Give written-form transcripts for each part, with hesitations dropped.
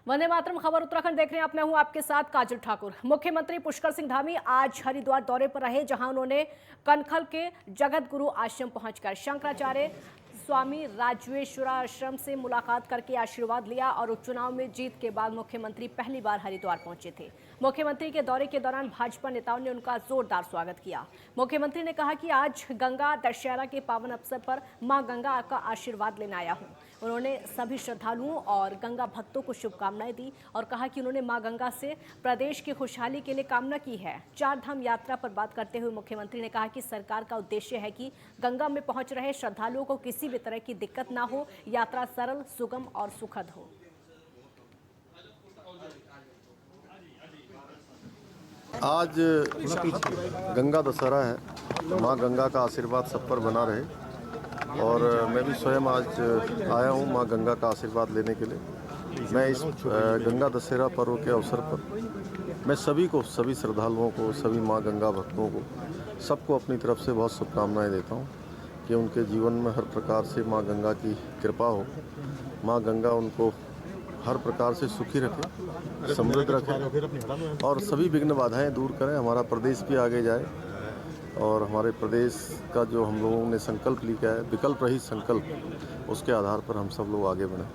वंदे मातरम खबर उत्तराखंड देख रहे हैं आप। मैं हूं आपके साथ काजल ठाकुर। मुख्यमंत्री पुष्कर सिंह धामी आज हरिद्वार दौरे पर रहे, जहां उन्होंने कनखल के जगत गुरु आश्रम पहुंचकर शंकराचार्य स्वामी राजवेश्वराश्रम से मुलाकात करके आशीर्वाद लिया और उपचुनाव में जीत के बाद मुख्यमंत्री पहली बार हरिद्वार पहुंचे थे। मुख्यमंत्री के दौरे के दौरान भाजपा नेताओं ने उनका जोरदार स्वागत किया। मुख्यमंत्री ने कहा कि आज गंगा दशहरा के पावन अवसर पर मां गंगा का आशीर्वाद लेने आया हूं। उन्होंने सभी श्रद्धालुओं और गंगा भक्तों को शुभकामनाएं दी और कहा कि उन्होंने मां गंगा से प्रदेश की खुशहाली के लिए कामना की है। चार धाम यात्रा पर बात करते हुए मुख्यमंत्री ने कहा कि सरकार का उद्देश्य है कि गंगा में पहुंच रहे श्रद्धालुओं को किसी भी तरह की दिक्कत ना हो, यात्रा सरल, सुगम और सुखद हो। आज गंगा दशहरा है, माँ गंगा का आशीर्वाद सब पर बना रहे और मैं भी स्वयं आज आया हूँ माँ गंगा का आशीर्वाद लेने के लिए। मैं इस गंगा दशहरा पर्व के अवसर पर मैं सभी श्रद्धालुओं को, सभी माँ गंगा भक्तों को, सबको अपनी तरफ से बहुत शुभकामनाएं देता हूँ कि उनके जीवन में हर प्रकार से माँ गंगा की कृपा हो। माँ गंगा उनको हर प्रकार से सुखी रखे, समृद्ध रखे और सभी विघ्न बाधाएं दूर करें। हमारा प्रदेश भी आगे जाए और हमारे प्रदेश का जो हम लोगों ने संकल्प लिया है, विकल्प रहित संकल्प, उसके आधार पर हम सब लोग आगे बढ़ें।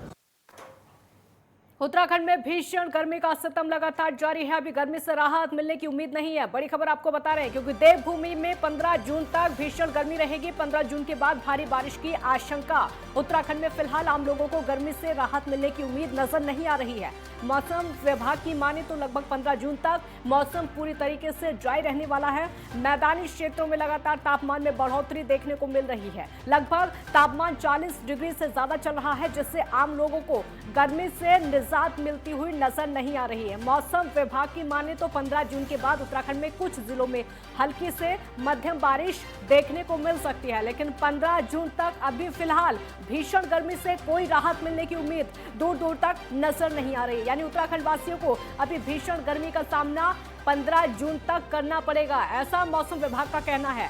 उत्तराखंड में भीषण गर्मी का सितम लगातार जारी है। अभी गर्मी से राहत मिलने की उम्मीद नहीं है। बड़ी खबर आपको बता रहे हैं, क्योंकि देवभूमि में 15 जून तक भीषण गर्मी रहेगी। 15 जून के बाद भारी बारिश की आशंका। उत्तराखंड में फिलहाल आम लोगों को गर्मी से राहत मिलने की उम्मीद नजर नहीं आ रही है। मौसम विभाग की माने तो लगभग 15 जून तक मौसम पूरी तरीके से ड्राई रहने वाला है। मैदानी क्षेत्रों में लगातार तापमान में बढ़ोतरी देखने को मिल रही है। लगभग तापमान 40 डिग्री से ज्यादा चल रहा है, जिससे आम लोगों को गर्मी से निजात मिलती हुई नजर नहीं आ रही है। मौसम विभाग की माने तो 15 जून के बाद उत्तराखंड में कुछ जिलों में हल्की से मध्यम बारिश देखने को मिल सकती है, लेकिन 15 जून तक अभी फिलहाल भीषण गर्मी से कोई राहत मिलने की उम्मीद दूर दूर तक नजर नहीं आ रही। यानी उत्तराखंड वासियों को अभी भीषण गर्मी का सामना 15 जून तक करना पड़ेगा, ऐसा मौसम विभाग का कहना है।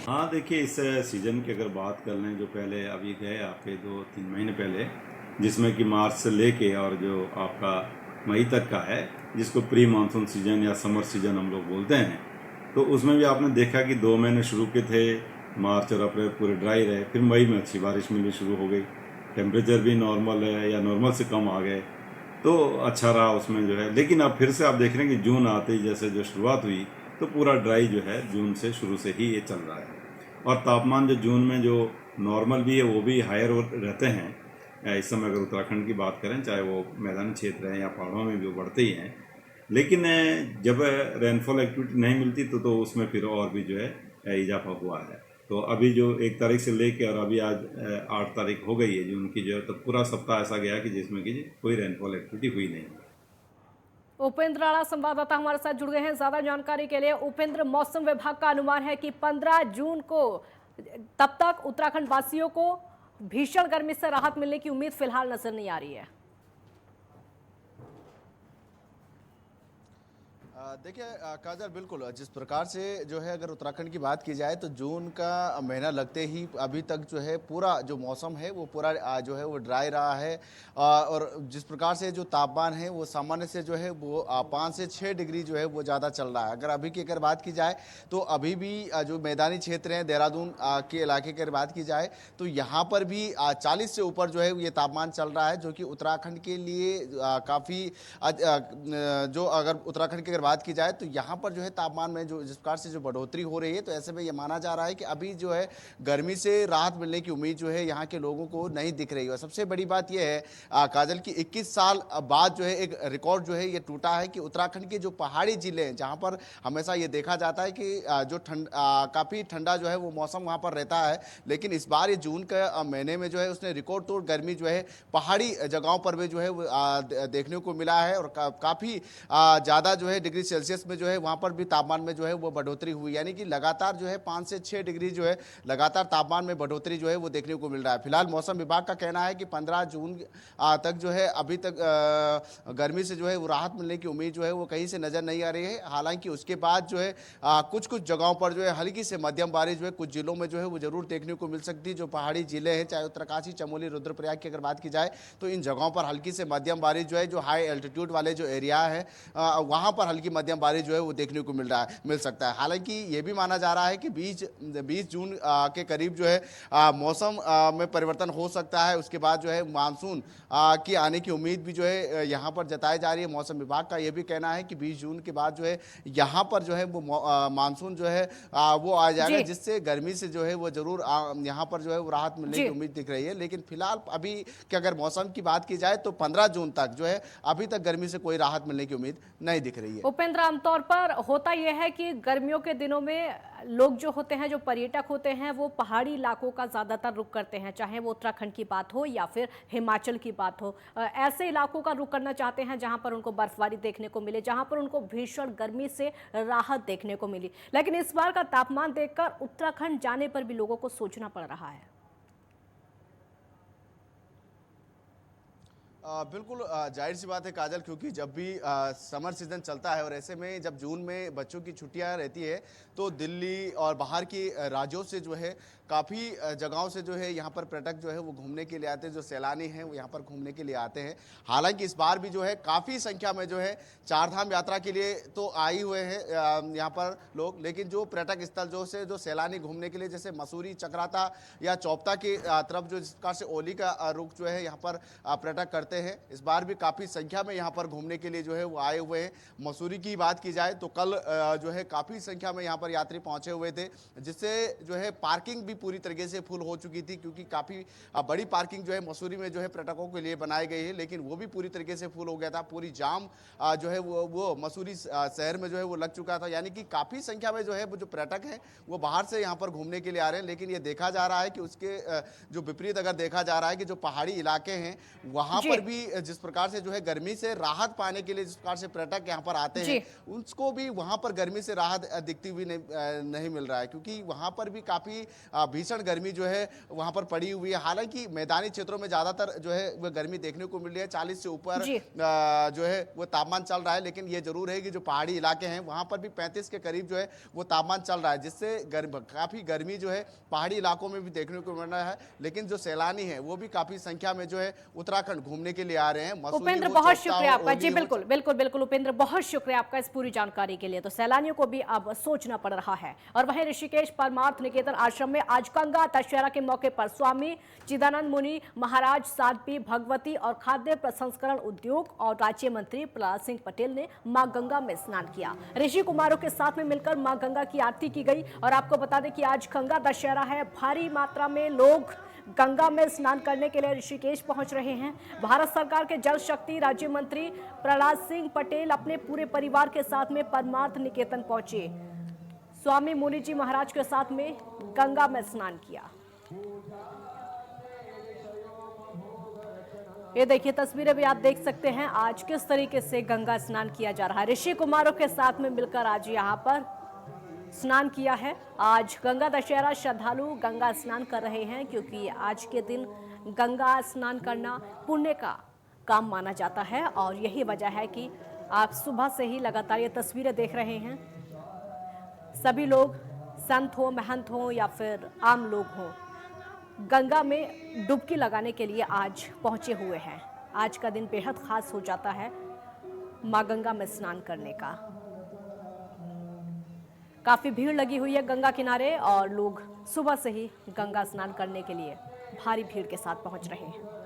हाँ, देखिए, इस सीज़न की अगर बात कर लें, जो पहले अभी गए आपके 2-3 महीने पहले, जिसमें कि मार्च से लेके और जो आपका मई तक का है, जिसको प्री मानसून सीजन या समर सीजन हम लोग बोलते हैं, तो उसमें भी आपने देखा कि 2 महीने शुरू के थे, मार्च और अप्रैल पूरे ड्राई रहे, फिर मई में अच्छी बारिश मिलनी शुरू हो गई, टेम्परेचर भी नॉर्मल है या नॉर्मल से कम आ गए, तो अच्छा रहा उसमें जो है। लेकिन अब फिर से आप देख रहे हैं कि जून आते ही जैसे जो शुरुआत हुई, तो पूरा ड्राई जो है जून से शुरू से ही ये चल रहा है। और तापमान जो जून में जो नॉर्मल भी है वो भी हायर रहते हैं। इस समय अगर उत्तराखंड की बात करें, चाहे वो मैदानी क्षेत्र है या पहाड़ों में भी वो बढ़ते ही हैं, लेकिन जब रेनफॉल एक्टिविटी नहीं मिलती तो उसमें फिर और भी जो है इजाफा हुआ है। तो अभी जो 1 तारीख से लेके और अभी आज 8 तारीख हो गई है जून की, जो है तो पूरा सप्ताह ऐसा गया कि जिसमें कि कोई रेनफॉल एक्टिविटी हुई नहीं। उपेंद्र राणा संवाददाता हमारे साथ जुड़ गए हैं ज्यादा जानकारी के लिए। उपेंद्र, मौसम विभाग का अनुमान है कि 15 जून को तब तक उत्तराखंड वासियों को भीषण गर्मी से राहत मिलने की उम्मीद फिलहाल नजर नहीं आ रही है। देखिए काजल, बिल्कुल जिस प्रकार से जो है अगर उत्तराखंड की बात की जाए तो जून का महीना लगते ही अभी तक जो है पूरा जो मौसम है वो पूरा जो है वो ड्राई रहा है। और जिस प्रकार से जो तापमान है वो सामान्य से जो है वो 5 से 6 डिग्री जो है वो ज़्यादा चल रहा है। अगर अभी की अगर बात की जाए तो अभी भी जो मैदानी क्षेत्र हैं, देहरादून के इलाके की अगर बात की जाए तो यहाँ पर भी 40 से ऊपर जो है ये तापमान चल रहा है, जो कि उत्तराखंड के लिए काफ़ी जो अगर उत्तराखंड की अगर बात की जाए तो यहाँ पर जो है तापमान में जो जिस प्रकार से जो बढ़ोतरी हो रही है, तो ऐसे में ये माना जा रहा है कि अभी जो है गर्मी से राहत मिलने की उम्मीद जो है यहाँ के लोगों को नहीं दिख रही है। और सबसे बड़ी बात ये है काजल की 21 साल बाद जो है एक रिकॉर्ड जो है ये टूटा है कि उत्तराखंड के जो पहाड़ी जिले हैं, जहाँ पर हमेशा ये देखा जाता है कि जो काफ़ी ठंडा जो है वो मौसम वहाँ पर रहता है, लेकिन इस बार ये जून के महीने में जो है उसने रिकॉर्ड तोड़ गर्मी जो है पहाड़ी जगहों पर भी जो है देखने को मिला है। और काफ़ी ज़्यादा जो है डिग्री डिग्री सेल्सियस में जो है वहाँ पर भी तापमान में जो है वो बढ़ोतरी हुई, यानी कि लगातार जो है 5 से 6 डिग्री जो है लगातार तापमान में बढ़ोतरी जो है वो देखने को मिल रहा है। फिलहाल मौसम विभाग का कहना है कि 15 जून तक जो है अभी तक गर्मी से जो है वो राहत मिलने की उम्मीद जो है वो कहीं से नज़र नहीं आ रही है। हालांकि उसके बाद जो है कुछ कुछ जगहों पर जो है हल्की से मध्यम बारिश जो है कुछ जिलों में जो है वो जरूर देखने को मिल सकती है। जो पहाड़ी जिले हैं, चाहे उत्तरकाशी, चमोली, रुद्रप्रयाग की अगर बात की जाए तो इन जगहों पर हल्की से मध्यम बारिश जो है, जो हाई एल्टीट्यूड वाले जो एरिया है वहाँ पर हल्की मध्यम बारिश जो है वो देखने को मिल सकता है। हालांकि ये भी माना जा रहा है कि 20 जून के करीब जो है मौसम में परिवर्तन हो सकता है। उसके बाद जो है मानसून की आने की उम्मीद भी जो है यहाँ पर जताई जा रही है। मौसम विभाग का ये भी कहना है कि 20 जून के बाद जो है यहाँ पर जो है वो मानसून जो है वो आ जाएगा, जिससे गर्मी से जो है वो जरूर यहाँ पर जो है वो राहत मिलने की उम्मीद दिख रही है। लेकिन फिलहाल अभी कि अगर मौसम की बात की जाए तो 15 जून तक जो है अभी तक गर्मी से कोई राहत मिलने की उम्मीद नहीं दिख रही है। उपेंद्र, आमतौर पर होता यह है कि गर्मियों के दिनों में लोग जो होते हैं, जो पर्यटक होते हैं, वो पहाड़ी इलाकों का ज्यादातर रुख करते हैं, चाहे वो उत्तराखंड की बात हो या फिर हिमाचल की बात हो। ऐसे इलाकों का रुख करना चाहते हैं जहां पर उनको बर्फबारी देखने को मिले, जहां पर उनको भीषण गर्मी से राहत देखने को मिली। लेकिन इस बार का तापमान देखकर उत्तराखंड जाने पर भी लोगों को सोचना पड़ रहा है। बिल्कुल जाहिर सी बात है काजल, क्योंकि जब भी समर सीजन चलता है और ऐसे में जब जून में बच्चों की छुट्टियां रहती है तो दिल्ली और बाहर की राज्यों से जो है काफ़ी जगहों से जो है यहाँ पर पर्यटक जो है वो घूमने के लिए आते हैं, जो सैलानी हैं वो यहाँ पर घूमने के लिए आते हैं। हालांकि इस बार भी जो है काफ़ी संख्या में जो है चारधाम यात्रा के लिए तो आए हुए हैं यहाँ पर लोग, लेकिन जो पर्यटक स्थल जो सैलानी घूमने के लिए जैसे मसूरी, चक्राता या चौपता की तरफ जो जिस प्रकार से ओली का रुख जो है यहाँ पर पर्यटक करते हैं, इस बार भी काफ़ी संख्या में यहाँ पर घूमने के लिए जो है वो आए हुए हैं। मसूरी की बात की जाए तो कल जो है काफ़ी संख्या में यहाँ पर यात्री पहुँचे हुए थे, जिससे जो है पार्किंग भी पूरी तरीके से फुल हो चुकी थी, क्योंकि काफ़ी बड़ी पार्किंग जो है मसूरी में जो है पर्यटकों के लिए बनाई गई है, लेकिन वो भी पूरी तरीके से फुल हो गया था। पूरी जाम जो है वो मसूरी शहर में जो है वो लग चुका था, यानी कि काफ़ी संख्या में जो है वो जो पर्यटक हैं वो बाहर से यहाँ पर घूमने के लिए आ रहे हैं। लेकिन ये देखा जा रहा है कि उसके जो विपरीत अगर देखा जा रहा है कि जो पहाड़ी इलाके हैं वहाँ पर भी जिस प्रकार से जो है गर्मी से राहत पाने के लिए जिस प्रकार से पर्यटक यहाँ पर आते हैं, उसको भी वहाँ पर गर्मी से राहत दिखती हुई नहीं मिल रहा है, क्योंकि वहाँ पर भी काफ़ी भीषण गर्मी जो है वहाँ पर पड़ी हुई है। हालांकि मैदानी क्षेत्रों में ज़्यादातर जो है वह गर्मी देखने को मिल रही है, 40 से ऊपर जो है वो तापमान चल रहा है। लेकिन ये जरूर है कि जो पहाड़ी इलाके हैं वहाँ पर भी 35 के करीब जो है वो तापमान चल रहा है, जिससे काफ़ी गर्मी जो है पहाड़ी इलाकों में भी देखने को मिल रहा है। लेकिन जो सैलानी है वो भी काफ़ी संख्या में जो है उत्तराखंड घूमने के लिए आ रहे हैं। उपेंद्र, बहुत शुक्रिया आपका। जी बिल्कुल बिल्कुल बिल्कुल उपेंद्र, बहुत शुक्रिया आपका इस पूरी जानकारी के लिए। तो सैलानियों को भी अब सोचना पड़ रहा है। और वहीं ऋषिकेश परमार्थ निकेतन आश्रम में आज गंगा दशहरा के मौके पर स्वामी चिदानंद मुनि महाराज, साध्वी भगवती और खाद्य प्रसंस्करण उद्योग और राज्य मंत्री प्रहलाद सिंह पटेल ने मां गंगा में स्नान किया। ऋषि कुमारों के साथ में मिलकर मां गंगा की आरती की गई। और आपको बता दें कि आज गंगा दशहरा है, भारी मात्रा में लोग गंगा में स्नान करने के लिए ऋषिकेश पहुंच रहे हैं। भारत सरकार के जल शक्ति राज्य मंत्री प्रहलाद सिंह पटेल अपने पूरे परिवार के साथ में परमार्थ निकेतन पहुंचे। स्वामी मुनि जी महाराज के साथ में गंगा में स्नान किया। ये देखिए तस्वीरें भी आप देख सकते हैं आज किस तरीके से गंगा स्नान किया जा रहा है। ऋषि कुमारों के साथ में मिलकर आज यहाँ पर स्नान किया है। आज गंगा दशहरा, श्रद्धालु गंगा स्नान कर रहे हैं, क्योंकि आज के दिन गंगा स्नान करना पुण्य का काम माना जाता है। और यही वजह है कि आप सुबह से ही लगातार ये तस्वीरें देख रहे हैं। सभी लोग, संत हो, महंत हो या फिर आम लोग हो, गंगा में डुबकी लगाने के लिए आज पहुंचे हुए हैं। आज का दिन बेहद खास हो जाता है मां गंगा में स्नान करने का। काफी भीड़ लगी हुई है गंगा किनारे और लोग सुबह से ही गंगा स्नान करने के लिए भारी भीड़ के साथ पहुंच रहे हैं।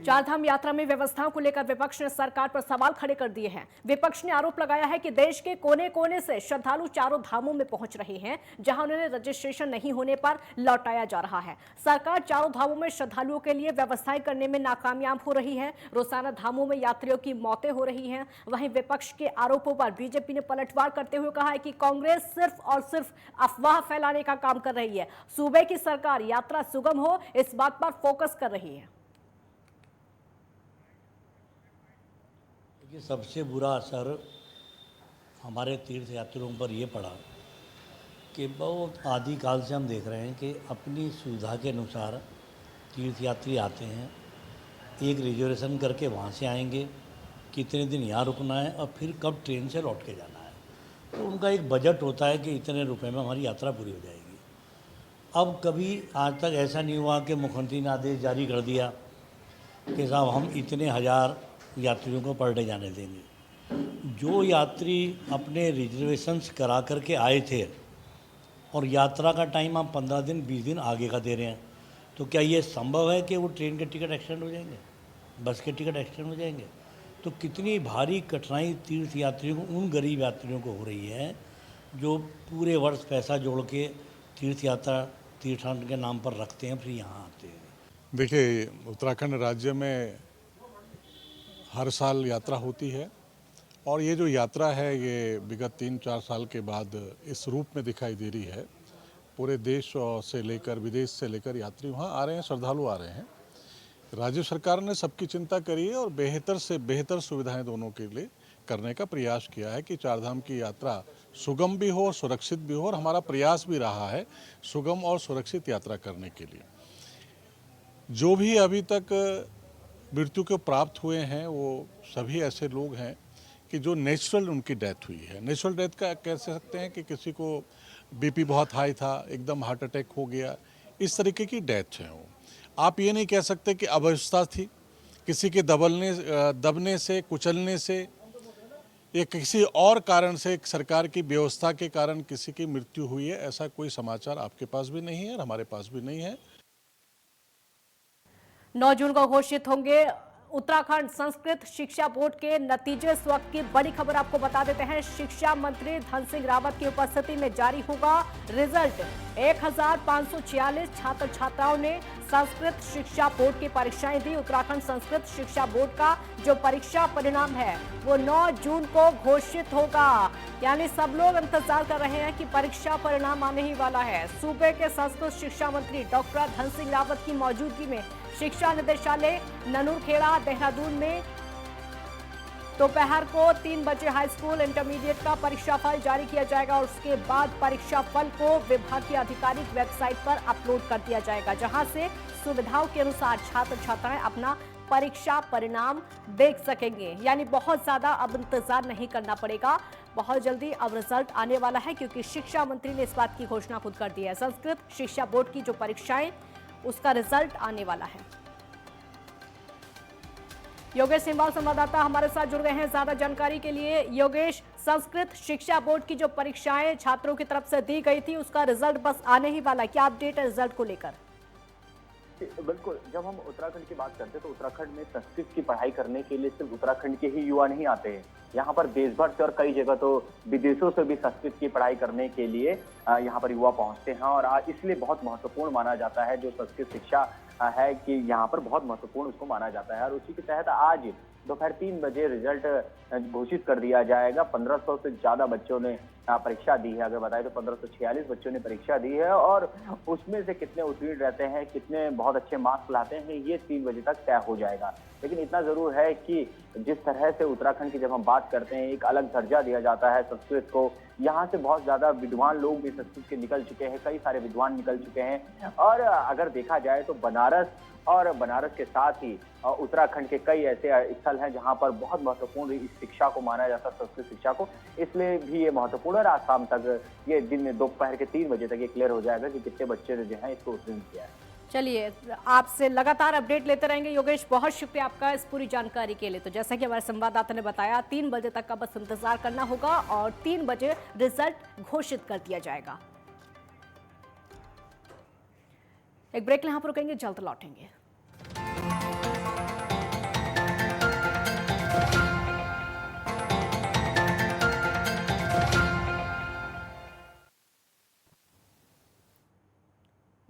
चारधाम यात्रा में व्यवस्थाओं को लेकर विपक्ष ने सरकार पर सवाल खड़े कर दिए हैं। विपक्ष ने आरोप लगाया है कि देश के कोने कोने से श्रद्धालु चारों धामों में पहुंच रहे हैं, जहां उन्हें रजिस्ट्रेशन नहीं होने पर लौटाया जा रहा है। सरकार चारों धामों में श्रद्धालुओं के लिए व्यवस्थाएं करने में नाकामयाब हो रही है। रोजाना धामों में यात्रियों की मौतें हो रही हैं। वहीं विपक्ष के आरोपों पर बीजेपी ने पलटवार करते हुए कहा है कि कांग्रेस सिर्फ और सिर्फ अफवाह फैलाने का काम कर रही है। सूबे की सरकार यात्रा सुगम हो, इस बात पर फोकस कर रही है। सबसे बुरा असर हमारे तीर्थ यात्रियों पर ये पड़ा कि बहुत आदिकाल से हम देख रहे हैं कि अपनी सुविधा के अनुसार तीर्थ यात्री आते हैं, एक रिजर्वेशन करके वहाँ से आएंगे, कितने दिन यहाँ रुकना है और फिर कब ट्रेन से लौट के जाना है। तो उनका एक बजट होता है कि इतने रुपए में हमारी यात्रा पूरी हो जाएगी। अब कभी आज तक ऐसा नहीं हुआ कि मुख्यमंत्री ने आदेश जारी कर दिया कि साहब हम इतने हज़ार यात्रियों को पर डे जाने देंगे। जो यात्री अपने रिजर्वेशंस करा करके आए थे और यात्रा का टाइम आप 15 दिन 20 दिन आगे का दे रहे हैं, तो क्या ये संभव है कि वो ट्रेन के टिकट एक्सटेंड हो जाएंगे, बस के टिकट एक्सटेंड हो जाएंगे? तो कितनी भारी कठिनाई तीर्थ यात्रियों को, उन गरीब यात्रियों को हो रही है जो पूरे वर्ष पैसा जोड़ के तीर्थ यात्रा तीर्थाटन के नाम पर रखते हैं, फिर यहाँ आते हैं। देखिए, उत्तराखंड राज्य में हर साल यात्रा होती है और ये जो यात्रा है ये विगत 3-4 साल के बाद इस रूप में दिखाई दे रही है। पूरे देश से लेकर विदेश से लेकर यात्री वहाँ आ रहे हैं, श्रद्धालु आ रहे हैं। राज्य सरकार ने सबकी चिंता करी है और बेहतर से बेहतर सुविधाएं दोनों के लिए करने का प्रयास किया है कि चारधाम की यात्रा सुगम भी हो, सुरक्षित भी हो, और हमारा प्रयास भी रहा है सुगम और सुरक्षित यात्रा करने के लिए। जो भी अभी तक मृत्यु को प्राप्त हुए हैं वो सभी ऐसे लोग हैं कि जो नेचुरल उनकी डेथ हुई है। नेचुरल डेथ का कह सकते हैं कि किसी को बीपी बहुत हाई था, एकदम हार्ट अटैक हो गया, इस तरीके की डेथ है वो। आप ये नहीं कह सकते कि अवस्था थी, किसी के दबने से, कुचलने से या किसी और कारण से, सरकार की व्यवस्था के कारण किसी की मृत्यु हुई है, ऐसा कोई समाचार आपके पास भी नहीं है और हमारे पास भी नहीं है। 9 जून को घोषित होंगे उत्तराखंड संस्कृत शिक्षा बोर्ड के नतीजे। इस वक्त की बड़ी खबर आपको बता देते हैं। शिक्षा मंत्री धन सिंह रावत की उपस्थिति में जारी होगा रिजल्ट। 1546 छात्र छात्राओं ने संस्कृत शिक्षा बोर्ड की परीक्षाएं दी। उत्तराखंड संस्कृत शिक्षा बोर्ड का जो परीक्षा परिणाम है वो 9 जून को घोषित होगा। यानी सब लोग इंतजार कर रहे हैं कि परीक्षा परिणाम आने ही वाला है। सूबे के संस्कृत शिक्षा मंत्री डॉक्टर धन सिंह रावत की मौजूदगी में शिक्षा निदेशालय ननूरखेड़ा देहरादून में दोपहर को 3 बजे हाई स्कूल इंटरमीडिएट का परीक्षाफल जारी किया जाएगा और उसके बाद परीक्षाफल को विभाग की आधिकारिक वेबसाइट पर अपलोड कर दिया जाएगा, जहां से सुविधाओं के अनुसार छात्र छात्राएं अपना परीक्षा परिणाम देख सकेंगे। यानी बहुत ज्यादा अब इंतजार नहीं करना पड़ेगा, बहुत जल्दी अब रिजल्ट आने वाला है, क्योंकि शिक्षा मंत्री ने इस बात की घोषणा खुद कर दी है। संस्कृत शिक्षा बोर्ड की जो परीक्षाएं उसका रिजल्ट आने वाला है। योगेश सिंबाल संवाददाता हमारे साथ जुड़ गए हैं ज्यादा जानकारी के लिए। योगेश, संस्कृत शिक्षा बोर्ड की जो परीक्षाएं छात्रों की तरफ से दी गई थी उसका रिजल्ट बस आने ही वाला है, क्या अपडेट है रिजल्ट को लेकर? बिल्कुल, जब हम उत्तराखंड की बात करते हैं तो उत्तराखंड में संस्कृत की पढ़ाई करने के लिए सिर्फ उत्तराखंड के ही युवा नहीं आते हैं। यहाँ पर देश भर से और कई जगह तो विदेशों से भी संस्कृत की पढ़ाई करने के लिए यहाँ पर युवा पहुंचते हैं और इसलिए बहुत महत्वपूर्ण माना जाता है जो संस्कृत शिक्षा है कि यहाँ पर बहुत महत्वपूर्ण उसको माना जाता है। और उसी के तहत आज दोपहर 3 बजे रिजल्ट घोषित कर दिया जाएगा। 1500 से ज्यादा बच्चों ने परीक्षा दी है। अगर बताएं तो 1546 बच्चों ने परीक्षा दी है और उसमें से कितने उत्तीर्ण रहते हैं, कितने बहुत अच्छे मार्क्स लाते हैं, ये 3 बजे तक तय हो जाएगा। लेकिन इतना जरूर है कि जिस तरह से उत्तराखंड की जब हम बात करते हैं, एक अलग दर्जा दिया जाता है संस्कृत को। यहाँ से बहुत ज्यादा विद्वान लोग भी संस्कृत के निकल चुके हैं, कई सारे विद्वान निकल चुके हैं। और अगर देखा जाए तो बनारस के साथ ही उत्तराखंड के कई ऐसे स्थल हैं जहां पर बहुत महत्वपूर्ण इस शिक्षा को माना जाता है, संस्कृत शिक्षा को। इसलिए भी ये महत्वपूर्ण है। आज शाम तक ये दिन में दोपहर के 3 बजे तक ये क्लियर हो जाएगा कि कितने बच्चे ने जो है इसको उत्तीर्ण किया है। चलिए, आपसे लगातार अपडेट लेते रहेंगे योगेश, बहुत शुक्रिया आपका इस पूरी जानकारी के लिए। तो जैसा कि हमारे संवाददाता ने बताया, 3 बजे तक का बस इंतजार करना होगा और 3 बजे रिजल्ट घोषित कर दिया जाएगा। एक ब्रेक यहां पर रुकेंगे, जल्द लौटेंगे।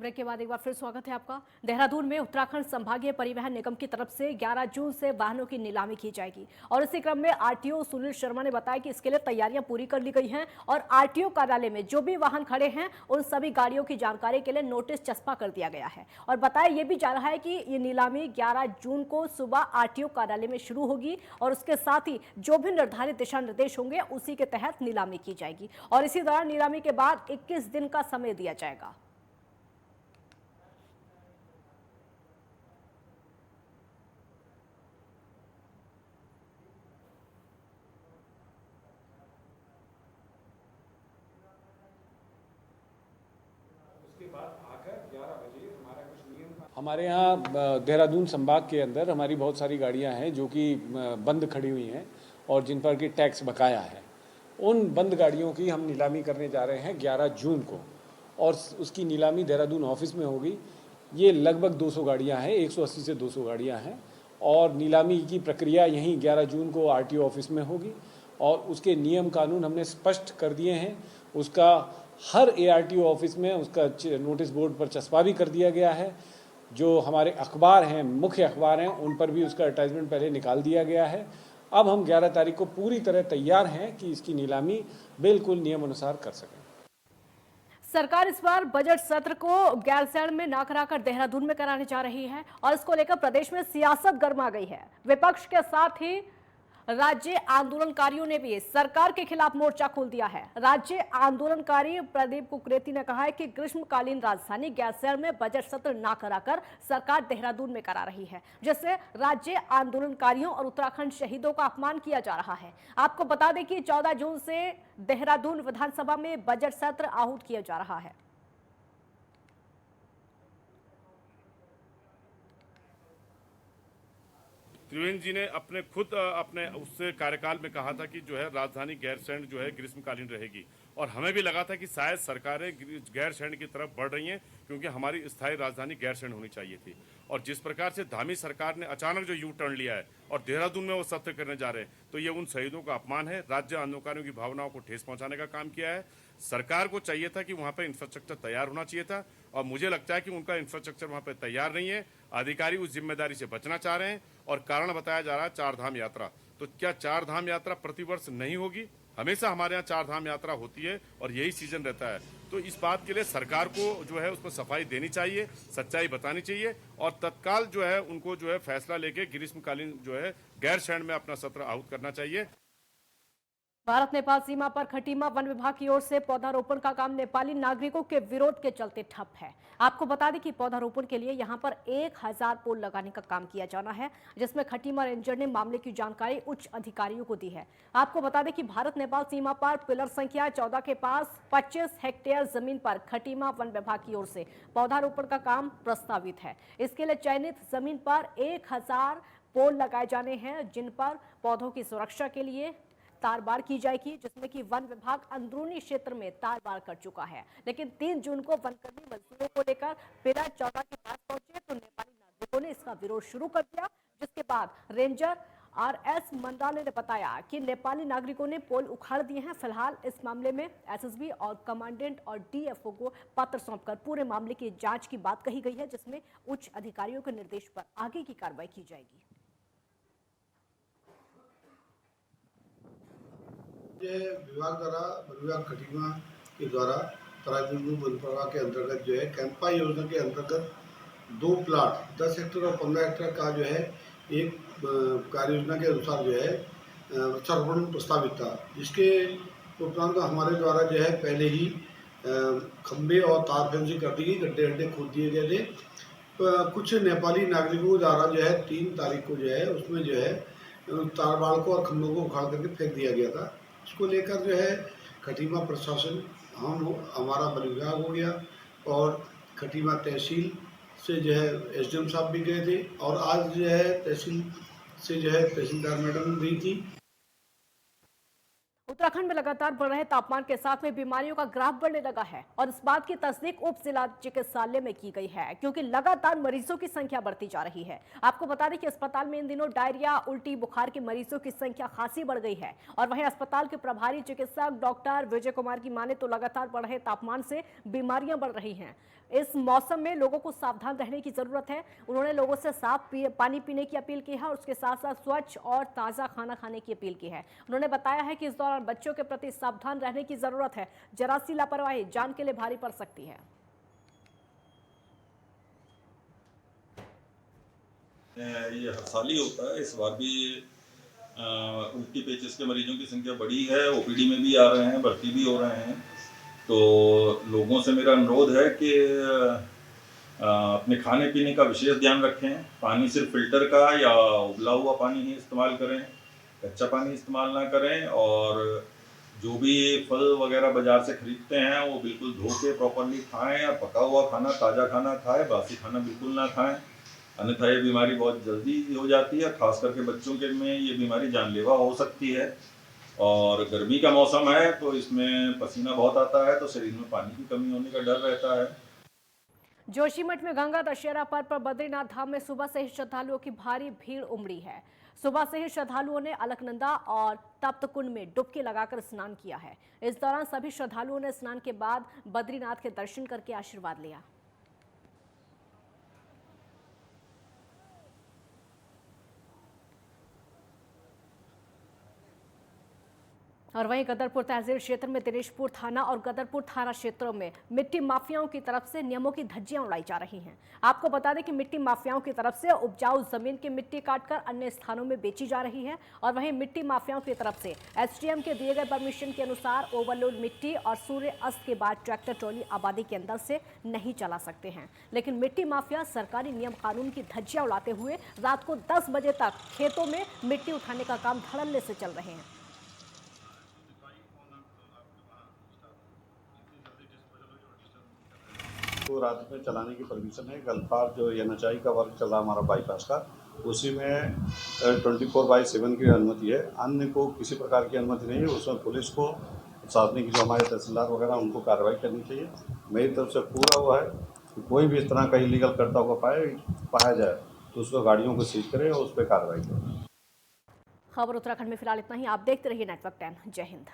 ब्रेक के बाद एक बार फिर स्वागत है आपका। देहरादून में उत्तराखंड संभागीय परिवहन निगम की तरफ से 11 जून से वाहनों की नीलामी की जाएगी और इसी क्रम में आरटीओ सुनील शर्मा ने बताया कि इसके लिए तैयारियां पूरी कर ली गई हैं और आरटीओ कार्यालय में जो भी वाहन खड़े हैं उन सभी गाड़ियों की जानकारी के लिए नोटिस चस्पा कर दिया गया है। और बताया यह भी जा रहा है कि ये नीलामी 11 जून को सुबह आरटीओ कार्यालय में शुरू होगी और उसके साथ ही जो भी निर्धारित दिशा निर्देश होंगे उसी के तहत नीलामी की जाएगी और इसी दौरान नीलामी के बाद 21 दिन का समय दिया जाएगा। हमारे यहाँ देहरादून संभाग के अंदर हमारी बहुत सारी गाड़ियाँ हैं जो कि बंद खड़ी हुई हैं और जिन पर कि टैक्स बकाया है। उन बंद गाड़ियों की हम नीलामी करने जा रहे हैं 11 जून को और उसकी नीलामी देहरादून ऑफिस में होगी। ये लगभग 200 गाड़ियाँ हैं, 180 से 200 गाड़ियाँ हैं और नीलामी की प्रक्रिया यहीं 11 जून को आरटीओ ऑफिस में होगी और उसके नियम कानून हमने स्पष्ट कर दिए हैं। उसका हर एआरटीओ ऑफिस में उसका नोटिस बोर्ड पर चस्पा भी कर दिया गया है। जो हमारे अखबार हैं, मुख्य अखबार हैं, उन पर भी उसका एडवर्टाइजमेंट पहले निकाल दिया गया है। अब हम 11 तारीख को पूरी तरह तैयार हैं कि इसकी नीलामी बिल्कुल नियम अनुसार कर सकें। सरकार इस बार बजट सत्र को गैरसैंण में ना कराकर देहरादून में कराने जा रही है और इसको लेकर प्रदेश में सियासत गर्मा गई है। विपक्ष के साथ ही राज्य आंदोलनकारियों ने भी सरकार के खिलाफ मोर्चा खोल दिया है। राज्य आंदोलनकारी प्रदीप कुकरेती ने कहा है कि ग्रीष्मकालीन राजधानी गैरसैंण में बजट सत्र ना कराकर सरकार देहरादून में करा रही है, जिससे राज्य आंदोलनकारियों और उत्तराखंड शहीदों का अपमान किया जा रहा है। आपको बता दें कि 14 जून से देहरादून विधानसभा में बजट सत्र आहूत किया जा रहा है। त्रिवेंद्र जी ने अपने उससे कार्यकाल में कहा था कि जो है राजधानी गैरसैंण जो है ग्रीष्मकालीन रहेगी और हमें भी लगा था कि शायद सरकारें गैरसैंण की तरफ बढ़ रही हैं क्योंकि हमारी स्थायी राजधानी गैरसैंण होनी चाहिए थी। और जिस प्रकार से धामी सरकार ने अचानक जो यू टर्न लिया है और देहरादून में वो सत्र करने जा रहे हैं तो ये उन शहीदों का अपमान है। राज्य आंदोलनकारियों की भावनाओं को ठेस पहुंचाने का काम किया है। सरकार को चाहिए था कि वहां पर इंफ्रास्ट्रक्चर तैयार होना चाहिए था और मुझे लगता है कि उनका इंफ्रास्ट्रक्चर वहां पर तैयार नहीं है। अधिकारी उस जिम्मेदारी से बचना चाह रहे हैं और कारण बताया जा रहा है 4 धाम यात्रा। तो क्या 4 धाम यात्रा प्रतिवर्ष नहीं होगी? हमेशा हमारे यहाँ 4 धाम यात्रा होती है और यही सीजन रहता है। तो इस बात के लिए सरकार को जो है उसको सफाई देनी चाहिए, सच्चाई बतानी चाहिए और तत्काल जो है उनको जो है फैसला लेके ग्रीष्मकालीन जो है गैरसैंण में अपना सत्र आहूत करना चाहिए। भारत नेपाल सीमा पर खटीमा वन विभाग की ओर से पौधारोपण का काम नेपाली नागरिकों के विरोध के चलते ठप है। आपको बता दें कि पौधारोपण के लिए यहां पर 1000 पोल लगाने का काम किया जाना है, जिसमें खटीमा रेंजर ने मामले की जानकारी उच्च अधिकारियों को दी है। आपको बता दें कि भारत नेपाल सीमा पर पिलर संख्या 14 के पास 25 हेक्टेयर जमीन पर खटीमा वन विभाग की ओर से पौधारोपण का काम प्रस्तावित है। इसके लिए चयनित जमीन पर 1000 पोल लगाए जाने हैं, जिन पर पौधों की सुरक्षा के लिए तारबाड़ की जाएगी, जिसमें कि वन विभाग अंदरूनी क्षेत्र में तारबाड़ कर चुका है। लेकिन 3 जून को वनकर्मी मजदूरों को लेकर पिलर 14 के पास पहुंचे तो नेपाली नागरिकों ने इसका विरोध शुरू कर दिया, जिसके बाद रेंजर आरएस मंडाले ने बताया कि नेपाली नागरिकों ने पोल उखाड़ दिए हैं। फिलहाल इस मामले में एसएसबी और कमांडेंट और डीएफओ को पत्र सौंपकर पूरे मामले की जांच की बात कही गई है, जिसमें उच्च अधिकारियों के निर्देश पर आगे की कार्रवाई की जाएगी। विभाग द्वारा वन विभाग खटीमा के द्वारा तराजू वन प्रभाग के अंतर्गत जो है कैंपा योजना के अंतर्गत 2 प्लाट 10 हेक्टेयर और 15 हेक्टेयर का जो है एक कार्य योजना के अनुसार जो है वृक्षारोपण प्रस्तावित था, जिसके उपरांत हमारे द्वारा जो है पहले ही खंबे और तार फेंसिंग कर दी गई, गड्ढे खोद दिए गए थे। कुछ नेपाली नागरिकों द्वारा जो है 3 तारीख को जो है उसमें जो है तारबाड़ को और खंभों को उखाड़ करके फेंक दिया गया था। इसको लेकर जो है खटीमा प्रशासन हमारा वन विभाग हो गया और खटीमा तहसील से जो है एसडीएम साहब भी गए थे और आज जो है तहसील से जो है तहसीलदार मैडम गई थी। उत्तराखंड में लगातार बढ़ रहे तापमान के साथ में बीमारियों का ग्राफ बढ़ने लगा है और इस बात की तस्दीक उप जिला चिकित्सालय में की गई है, क्योंकि लगातार मरीजों की संख्या बढ़ती जा रही है। आपको बता दें कि अस्पताल में इन दिनों डायरिया, उल्टी, बुखार के मरीजों की संख्या खासी बढ़ गई है और वहीं अस्पताल के प्रभारी चिकित्सक डॉक्टर विजय कुमार की माने तो लगातार बढ़ रहे तापमान से बीमारियां बढ़ रही हैं। इस मौसम में लोगों को सावधान रहने की जरूरत है। उन्होंने लोगों से साफ पानी पीने की अपील की है और उसके साथ साथ स्वच्छ और ताज़ा खाना खाने की अपील की है। उन्होंने बताया है कि इस दौरान बच्चों के प्रति सावधान रहने की जरूरत है। जरा सी लापरवाही जान के लिए भारी पड़ सकती है। ये हर साल ही होता है। इस बार भी उल्टी पेचिस के मरीजों की संख्या बढ़ी है। ओपीडी में भी आ रहे हैं, भर्ती भी हो रहे हैं। तो लोगों से मेरा अनुरोध है कि अपने खाने पीने का विशेष ध्यान रखें। पानी सिर्फ फिल्टर का या उबला हुआ पानी ही इस्तेमाल करें, कच्चा पानी इस्तेमाल ना करें। और जो भी फल वगैरह बाजार से खरीदते हैं वो बिल्कुल धो के प्रॉपरली खाएं। और पका हुआ खाना, ताज़ा खाना खाएं, बासी खाना बिल्कुल ना खाएं, अन्यथा ये बीमारी बहुत जल्दी हो जाती है। खास करके बच्चों के में ये बीमारी जानलेवा हो सकती है। और गर्मी का मौसम है तो इसमें पसीना बहुत आता है, तो शरीर में पानी की कमी होने का डर रहता है। जोशीमठ में गंगा दशहरा पर्व पर बद्रीनाथ धाम में सुबह से ही श्रद्धालुओं की भारी भीड़ उमड़ी है। सुबह से ही श्रद्धालुओं ने अलकनंदा और तप्त कुंड में डुबकी लगाकर स्नान किया है। इस दौरान सभी श्रद्धालुओं ने स्नान के बाद बद्रीनाथ के दर्शन करके आशीर्वाद लिया। और वहीं गदरपुर तहसील क्षेत्र में दिनेशपुर थाना और गदरपुर थाना क्षेत्रों में मिट्टी माफियाओं की तरफ से नियमों की धज्जियां उड़ाई जा रही हैं। आपको बता दें कि मिट्टी माफियाओं की तरफ से उपजाऊ जमीन की मिट्टी काटकर अन्य स्थानों में बेची जा रही है। और वहीं मिट्टी माफियाओं की तरफ से एसडीएम के दिए गए परमिशन के अनुसार ओवरलोड मिट्टी और सूर्य अस्त के बाद ट्रैक्टर ट्रॉली आबादी के अंदर से नहीं चला सकते हैं। लेकिन मिट्टी माफिया सरकारी नियम कानून की धज्जियां उड़ाते हुए रात को 10 बजे तक खेतों में मिट्टी उठाने का काम धड़ल्ले से चल रहे हैं। तो रात में चलाने की परमिशन है। गलपार जो एनएचआई का वर्क चल रहा हमारा बाईपास का, उसी में 24/7 की अनुमति है। अन्य को किसी प्रकार की अनुमति नहीं है। उसमें पुलिस को, प्रशासनिक जो हमारे तहसीलदार वगैरह, उनको कार्रवाई करनी चाहिए। मेरी तरफ से पूरा हुआ है कि कोई भी इस तरह का इलीगल करता हुआ पाया जाए तो उसको गाड़ियों को सीज करें और उस पर कार्रवाई करें। खबर उत्तराखंड में फिलहाल इतना ही। आप देखते रहिए नेटवर्क 10। जय हिंद।